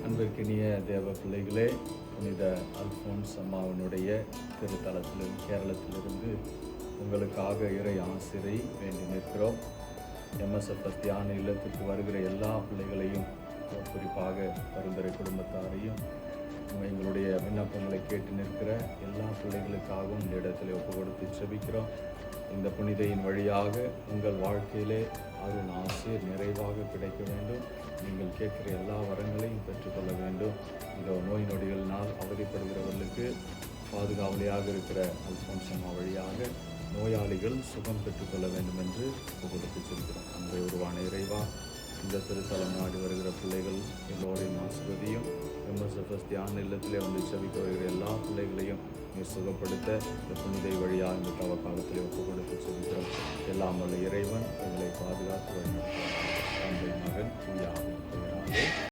அன்பிற்கினிய தேவ பிள்ளைகளே, புனித அல்போன்ஸ் அம்மாவினுடைய திருத்தலத்திலிருந்து கேரளத்திலிருந்து உங்களுக்காக இறை ஆசிரை வேண்டி நிற்கிறோம். MSFS தியான இல்லத்திற்கு வருகிற எல்லா பிள்ளைகளையும், குறிப்பாக பரிந்துரை குடும்பத்தாரையும், எங்களுடைய விண்ணப்பங்களை கேட்டு நிற்கிற எல்லா பிள்ளைகளுக்காகவும் இந்த இடத்துல ஒப்பு கொடுத்து செபிக்கிறோம். இந்த புனிதையின் வழியாக உங்கள் வாழ்க்கையிலே அருள் ஆசீர் நிறைவாக கிடைக்க வேண்டும். நீங்கள் கேட்கிற எல்லா வரங்களையும் பெற்றுக்கொள்ள வேண்டும். இதோ நோய் நொடிகளினால் அவதிப்படுகிறவர்களுக்கு பாதுகாவலியாக இருக்கிற அல்போன்ஸ் அம்மா வழியாக நோயாளிகள் சுகம் பெற்றுக்கொள்ள வேண்டும் என்று ஒப்பு கொடுத்து செல்கிறோம். அன்பை உருவான இறைவா, இந்த திருத்தலம் நாடி வருகிற பிள்ளைகள் எல்லோரையும் ஆசிர்வதியும். MSFS தியான இல்லத்திலே வந்து செபிக்க வருகிற எல்லா பிள்ளைகளையும் நீ சுகப்படுத்த இந்த புனிதை வழியாக இந்த தவ காலத்திலே ஒப்பு கொடுத்து செல்கிறோம். எல்லாம் வல்ல இறைவன் எங்களை பாதுகாத்து வழிநடத்துவார். தந்தை, மகன், தூய ஆவியின் பெயராலே.